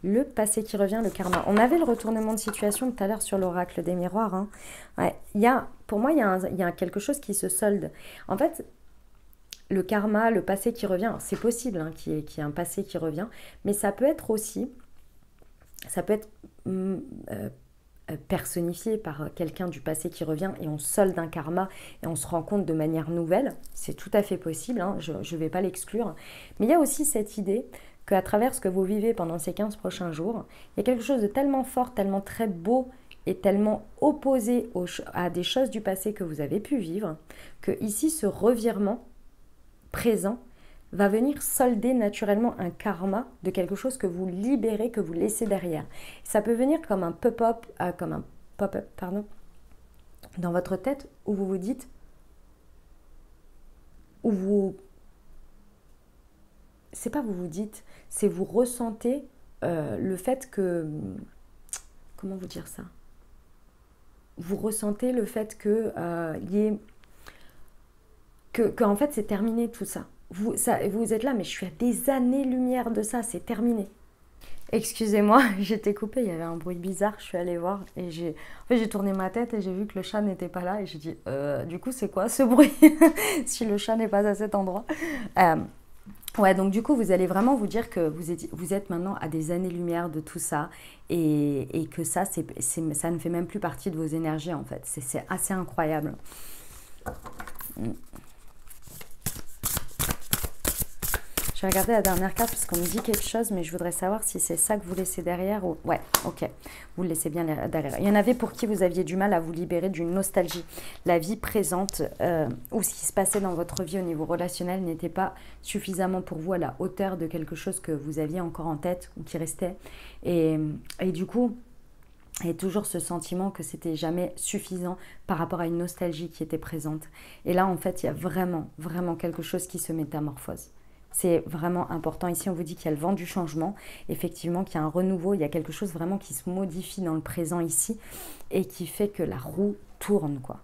Le passé qui revient, le karma. On avait le retournement de situation tout à l'heure sur l'oracle des miroirs. Hein. Ouais, pour moi, il y a quelque chose qui se solde. En fait, le karma, le passé qui revient, c'est possible hein, qu'il y ait un passé qui revient, mais ça peut être aussi... Ça peut être personnifié par quelqu'un du passé qui revient et on solde un karma et on se rend compte de manière nouvelle. C'est tout à fait possible, hein, je ne vais pas l'exclure. Mais il y a aussi cette idée qu'à travers ce que vous vivez pendant ces 15 prochains jours, il y a quelque chose de tellement fort, tellement très beau et tellement opposé à des choses du passé que vous avez pu vivre, que ici ce revirement présent va venir solder naturellement un karma de quelque chose que vous libérez, que vous laissez derrière. Ça peut venir comme un pop-up, pardon, dans votre tête où vous vous dites, où vous, c'est pas vous vous dites, c'est vous ressentez le fait que, comment vous dire ça? Vous ressentez le fait que en fait c'est terminé tout ça. Vous êtes là, mais je suis à des années-lumière de ça, c'est terminé. Excusez-moi, j'étais coupée, il y avait un bruit bizarre, je suis allée voir et j'ai tourné ma tête et j'ai vu que le chat n'était pas là et j'ai dit, du coup c'est quoi ce bruit si le chat n'est pas à cet endroit Ouais, donc du coup, vous allez vraiment vous dire que vous êtes maintenant à des années-lumière de tout ça et que ça, ça ne fait même plus partie de vos énergies en fait. C'est assez incroyable. Je vais regarder la dernière carte puisqu'on me dit quelque chose, mais je voudrais savoir si c'est ça que vous laissez derrière ou... Ouais, ok, vous le laissez bien derrière. Il y en avait pour qui vous aviez du mal à vous libérer d'une nostalgie. La vie présente ou ce qui se passait dans votre vie au niveau relationnel n'était pas suffisamment pour vous à la hauteur de quelque chose que vous aviez encore en tête ou qui restait. Et du coup... il y a toujours ce sentiment que c'était jamais suffisant par rapport à une nostalgie qui était présente. Et là, en fait, il y a vraiment, vraiment quelque chose qui se métamorphose. C'est vraiment important. Ici, on vous dit qu'il y a le vent du changement, effectivement, qu'il y a un renouveau, il y a quelque chose vraiment qui se modifie dans le présent ici et qui fait que la roue tourne, quoi.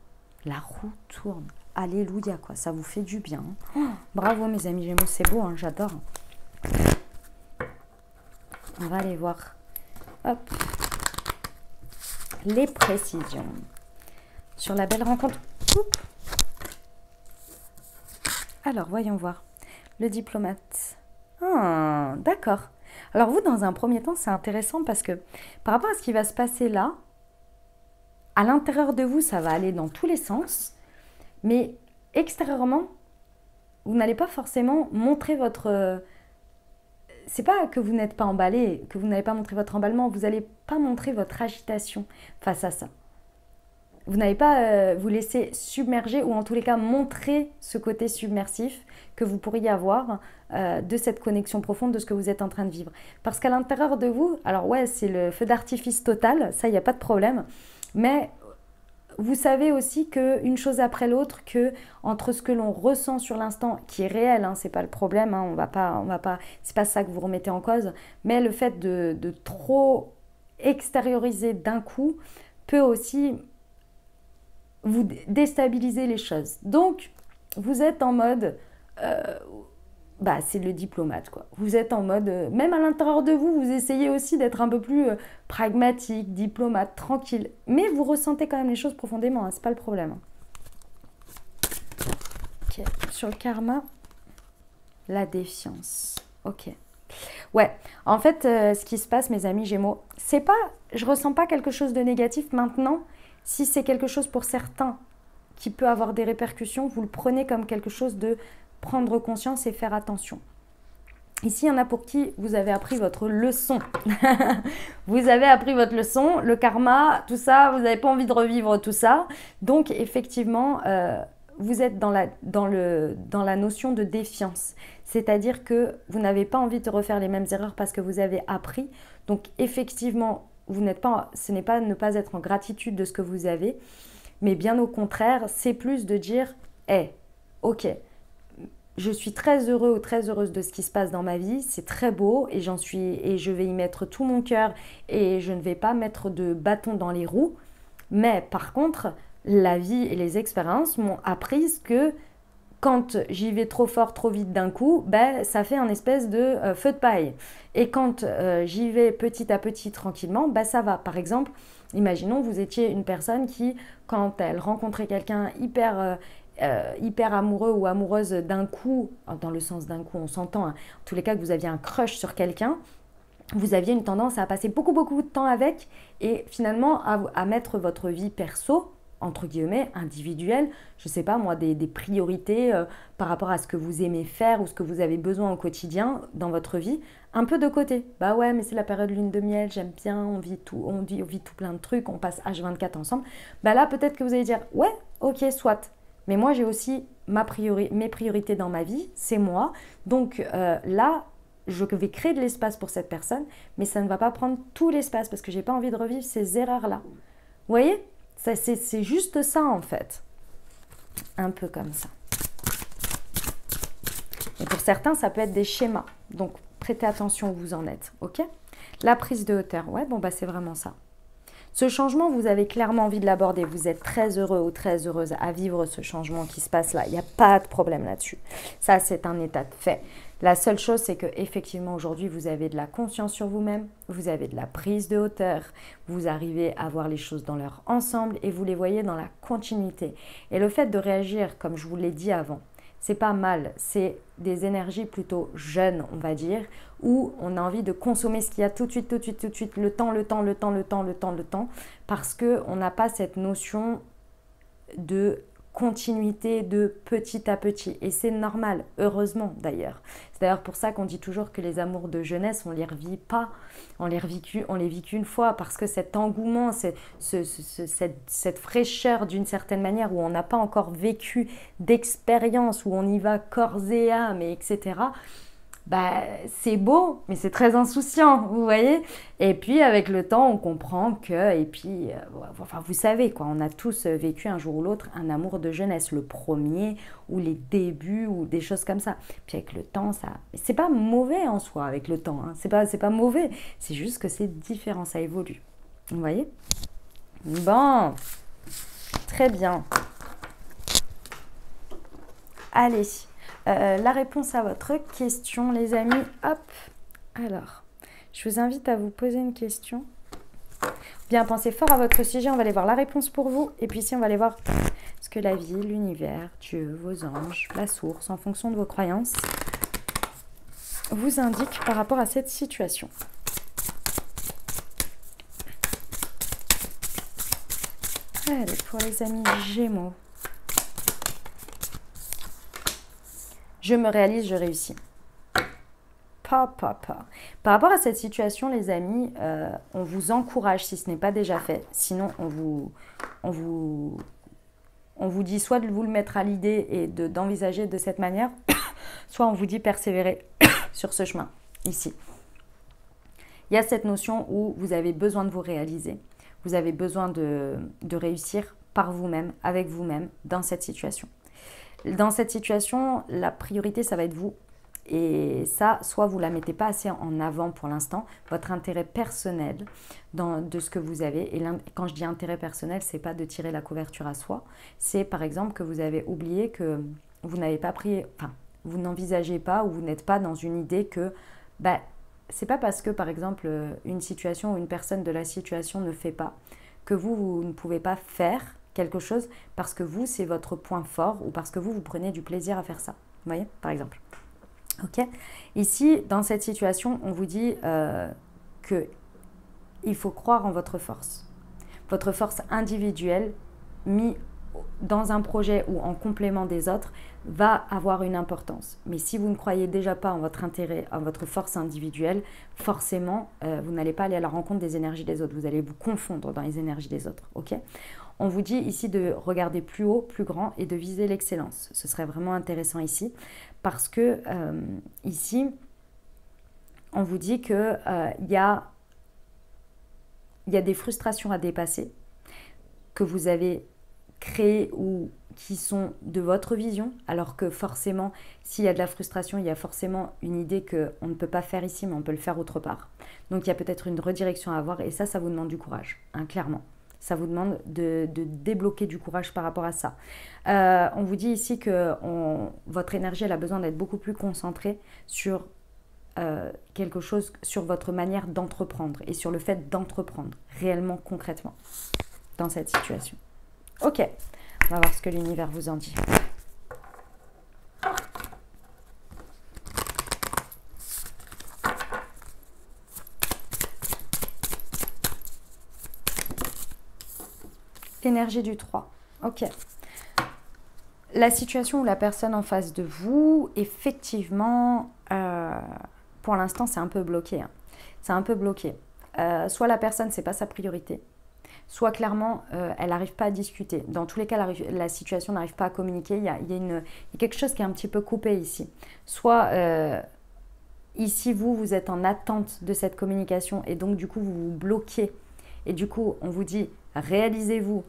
La roue tourne. Alléluia, quoi. Ça vous fait du bien. Oh, bravo, mes amis Gémeaux, c'est beau, hein, j'adore. On va aller voir. Hop. Les précisions. Sur la belle rencontre. Oups. Alors, voyons voir. Le diplomate. Ah, d'accord. Alors vous, dans un premier temps, c'est intéressant parce que par rapport à ce qui va se passer là, à l'intérieur de vous, ça va aller dans tous les sens, mais extérieurement, vous n'allez pas forcément montrer votre... C'est pas que vous n'êtes pas emballé, que vous n'allez pas montrer votre emballement, vous n'allez pas montrer votre agitation face à ça. Vous n'allez pas vous laisser submerger ou en tous les cas montrer ce côté submersif que vous pourriez avoir de cette connexion profonde de ce que vous êtes en train de vivre. Parce qu'à l'intérieur de vous, alors ouais, c'est le feu d'artifice total, ça, il n'y a pas de problème, mais vous savez aussi qu'une chose après l'autre, que entre ce que l'on ressent sur l'instant, qui est réel, hein, c'est pas le problème, hein, on va pas, c'est pas ça que vous remettez en cause, mais le fait de trop extérioriser d'un coup peut aussi vous déstabiliser les choses. Donc, vous êtes en mode, c'est le diplomate, quoi. Vous êtes en mode, même à l'intérieur de vous, vous essayez aussi d'être un peu plus pragmatique, diplomate, tranquille. Mais vous ressentez quand même les choses profondément, hein, c'est pas le problème. Ok, sur le karma, la défiance. Ok. Ouais, en fait, ce qui se passe, mes amis Gémeaux, c'est pas, je ressens pas quelque chose de négatif maintenant. Si c'est quelque chose pour certains qui peut avoir des répercussions, vous le prenez comme quelque chose de prendre conscience et faire attention. Ici, il y en a pour qui vous avez appris votre leçon. Vous avez appris votre leçon, le karma, tout ça, vous n'avez pas envie de revivre tout ça. Donc, effectivement, vous êtes dans la notion de défiance. C'est-à-dire que vous n'avez pas envie de refaire les mêmes erreurs parce que vous avez appris. Donc, effectivement, ce n'est pas ne pas être en gratitude de ce que vous avez, mais bien au contraire, c'est plus de dire ok, je suis très heureux ou très heureuse de ce qui se passe dans ma vie, c'est très beau et je vais y mettre tout mon cœur et je ne vais pas mettre de bâton dans les roues, mais par contre, la vie et les expériences m'ont appris que quand j'y vais trop fort, trop vite d'un coup, ça fait un espèce de feu de paille. Et quand j'y vais petit à petit, tranquillement, ça va. Par exemple, imaginons vous étiez une personne qui, quand elle rencontrait quelqu'un hyper amoureux ou amoureuse d'un coup, dans le sens d'un coup, on s'entend, hein, en tous les cas que vous aviez un crush sur quelqu'un, vous aviez une tendance à passer beaucoup de temps avec et finalement à mettre votre vie perso, entre guillemets, individuelle, je ne sais pas moi, des priorités par rapport à ce que vous aimez faire ou ce que vous avez besoin au quotidien dans votre vie, un peu de côté. Bah ouais, mais c'est la période lune de miel, j'aime bien, on vit tout plein de trucs, on passe H24 ensemble. Bah là, peut-être que vous allez dire, ouais, ok, soit. Mais moi, j'ai aussi mes priorités dans ma vie, c'est moi. Donc là, je vais créer de l'espace pour cette personne, mais ça ne va pas prendre tout l'espace parce que j'ai pas envie de revivre ces erreurs-là. Vous voyez? C'est juste ça en fait. Un peu comme ça. Et pour certains, ça peut être des schémas. Donc, prêtez attention où vous en êtes. Ok? La prise de hauteur. Ouais, bon, bah c'est vraiment ça. Ce changement, vous avez clairement envie de l'aborder. Vous êtes très heureux ou très heureuse à vivre ce changement qui se passe là. Il n'y a pas de problème là-dessus. Ça, c'est un état de fait. La seule chose, c'est qu'effectivement, aujourd'hui, vous avez de la confiance sur vous-même, vous avez de la prise de hauteur, vous arrivez à voir les choses dans leur ensemble et vous les voyez dans la continuité. Et le fait de réagir, comme je vous l'ai dit avant, c'est pas mal, c'est des énergies plutôt jeunes, on va dire, où on a envie de consommer ce qu'il y a tout de suite, le temps, parce qu'on n'a pas cette notion de continuité de petit à petit. Et c'est normal, heureusement d'ailleurs. C'est d'ailleurs pour ça qu'on dit toujours que les amours de jeunesse, on ne les revit pas, on les vit qu'une fois, parce que cet engouement, cette fraîcheur d'une certaine manière, où on n'a pas encore vécu d'expérience, où on y va corps et âme, etc., bah, c'est beau, mais c'est très insouciant, vous voyez. Et puis, avec le temps, on comprend que, et puis, enfin, vous savez, quoi, on a tous vécu un jour ou l'autre un amour de jeunesse, le premier, ou les débuts, ou des choses comme ça. Puis, avec le temps, ça... C'est pas mauvais en soi, avec le temps, hein. C'est pas mauvais, c'est juste que c'est différent, ça évolue. Vous voyez? Bon, très bien. Allez. La réponse à votre question, les amis. Hop. Alors, je vous invite à vous poser une question. Bien, pensez fort à votre sujet. On va aller voir la réponse pour vous. Et puis ici, on va aller voir ce que la vie, l'univers, Dieu, vos anges, la source, en fonction de vos croyances, vous indique par rapport à cette situation. Allez, pour les amis Gémeaux. Je me réalise, je réussis. Par rapport à cette situation, les amis, on vous encourage, si ce n'est pas déjà fait. Sinon, on vous dit soit de vous le mettre à l'idée et d'envisager de cette manière, soit on vous dit persévérer sur ce chemin, ici. Il y a cette notion où vous avez besoin de vous réaliser. Vous avez besoin de réussir par vous-même, avec vous-même, dans cette situation. Dans cette situation, la priorité, ça va être vous. Et ça, soit vous ne la mettez pas assez en avant pour l'instant, votre intérêt personnel de ce que vous avez. Et quand je dis intérêt personnel, ce n'est pas de tirer la couverture à soi. C'est par exemple que vous avez oublié que vous n'avez pas pris, enfin, vous n'envisagez pas ou vous n'êtes pas dans une idée que, bah, c'est pas parce que par exemple une situation ou une personne de la situation ne fait pas que vous ne pouvez pas faire quelque chose parce que vous, c'est votre point fort ou parce que vous prenez du plaisir à faire ça. Vous voyez, par exemple. Ok. Ici, dans cette situation, on vous dit qu'il faut croire en votre force. Votre force individuelle, mise dans un projet ou en complément des autres, va avoir une importance. Mais si vous ne croyez déjà pas en votre intérêt, en votre force individuelle, forcément, vous n'allez pas aller à la rencontre des énergies des autres. Vous allez vous confondre dans les énergies des autres. Ok. On vous dit ici de regarder plus haut, plus grand et de viser l'excellence. Ce serait vraiment intéressant ici parce que ici, on vous dit qu'il y a des frustrations à dépasser que vous avez créées ou qui sont de votre vision, alors que forcément, s'il y a de la frustration, il y a forcément une idée qu'on ne peut pas faire ici, mais on peut le faire autre part. Donc, il y a peut-être une redirection à avoir et ça vous demande du courage, hein, clairement. Ça vous demande de débloquer du courage par rapport à ça. On vous dit ici que votre énergie, elle a besoin d'être beaucoup plus concentrée sur quelque chose, sur votre manière d'entreprendre et sur le fait d'entreprendre réellement, concrètement, dans cette situation. Ok, on va voir ce que l'univers vous en dit. Énergie du 3. Ok. La situation où la personne en face de vous, effectivement, pour l'instant, c'est un peu bloqué. Hein. C'est un peu bloqué. Soit la personne, c'est pas sa priorité, soit clairement, elle n'arrive pas à discuter. Dans tous les cas, la situation n'arrive pas à communiquer. Il y a quelque chose qui est un petit peu coupé ici. Soit ici, vous êtes en attente de cette communication et donc du coup, vous vous bloquez. Et du coup, on vous dit, réalisez-vous,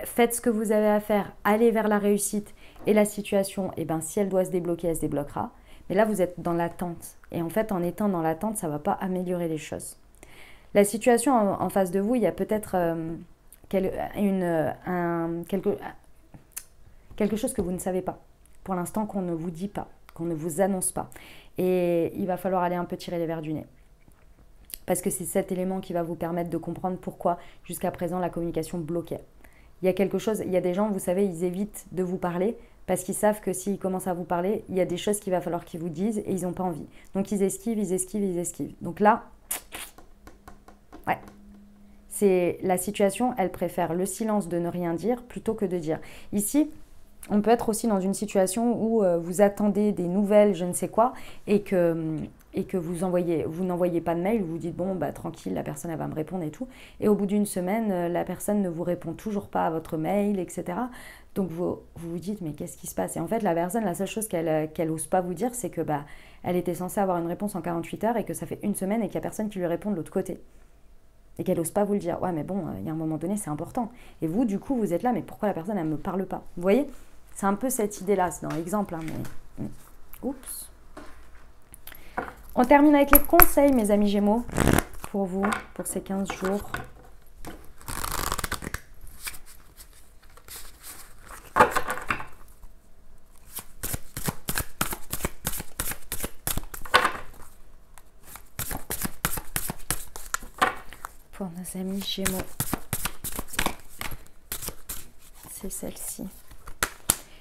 faites ce que vous avez à faire, allez vers la réussite. Et la situation, eh ben, si elle doit se débloquer, elle se débloquera. Mais là, vous êtes dans l'attente. Et en fait, en étant dans l'attente, ça ne va pas améliorer les choses. La situation en face de vous, il y a peut-être quelque chose que vous ne savez pas. Pour l'instant, qu'on ne vous dit pas, qu'on ne vous annonce pas. Et il va falloir aller un peu tirer les verres du nez. Parce que c'est cet élément qui va vous permettre de comprendre pourquoi, jusqu'à présent, la communication bloquait. Il y a quelque chose, il y a des gens, vous savez, ils évitent de vous parler parce qu'ils savent que s'ils commencent à vous parler, il y a des choses qu'il va falloir qu'ils vous disent et ils n'ont pas envie. Donc ils esquivent, ils esquivent, ils esquivent. Donc là, ouais, c'est la situation, elle préfère le silence de ne rien dire plutôt que de dire. Ici, on peut être aussi dans une situation où vous attendez des nouvelles, je ne sais quoi, et que vous n'envoyez pas de mail, vous vous dites bon bah tranquille, la personne elle va me répondre et tout, et au bout d'une semaine la personne ne vous répond toujours pas à votre mail, etc. Donc vous dites mais qu'est-ce qui se passe? Et en fait la personne, la seule chose qu'elle ose pas vous dire, c'est que bah elle était censée avoir une réponse en 48 heures et que ça fait une semaine et qu'il n'y a personne qui lui répond de l'autre côté et qu'elle n'ose pas vous le dire. Ouais mais bon, il y a un moment donné c'est important, et vous du coup vous êtes là mais pourquoi la personne elle me parle pas? Vous voyez, c'est un peu cette idée là, c'est dans l'exemple hein, mais oups. On termine avec les conseils, mes amis Gémeaux, pour vous, pour ces 15 jours. Pour nos amis Gémeaux, c'est celle-ci.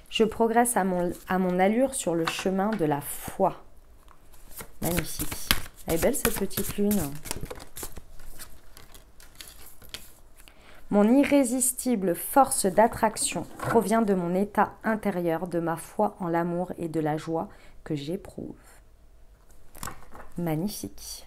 Je progresse à mon allure sur le chemin de la foi. Magnifique. Elle est belle cette petite lune. Mon irrésistible force d'attraction provient de mon état intérieur, de ma foi en l'amour et de la joie que j'éprouve. Magnifique.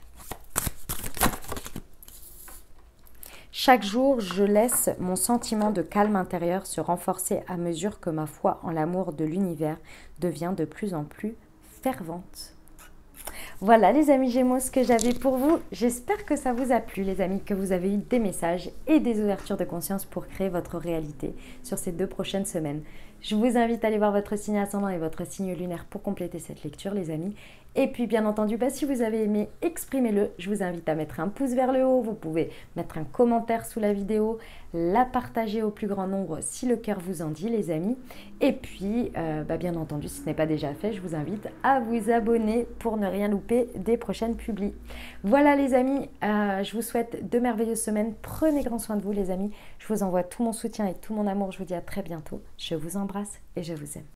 Chaque jour, je laisse mon sentiment de calme intérieur se renforcer à mesure que ma foi en l'amour de l'univers devient de plus en plus fervente. Voilà les amis Gémeaux, ce que j'avais pour vous. J'espère que ça vous a plu les amis, que vous avez eu des messages et des ouvertures de conscience pour créer votre réalité sur ces 2 prochaines semaines. Je vous invite à aller voir votre signe ascendant et votre signe lunaire pour compléter cette lecture les amis. Et puis bien entendu, si vous avez aimé, exprimez-le. Je vous invite à mettre un pouce vers le haut. Vous pouvez mettre un commentaire sous la vidéo, la partager au plus grand nombre si le cœur vous en dit les amis. Et puis, bien entendu, si ce n'est pas déjà fait, je vous invite à vous abonner pour ne rien louper des prochaines publis. Voilà les amis, je vous souhaite de merveilleuses semaines. Prenez grand soin de vous les amis. Je vous envoie tout mon soutien et tout mon amour. Je vous dis à très bientôt. Je vous embrasse et je vous aime.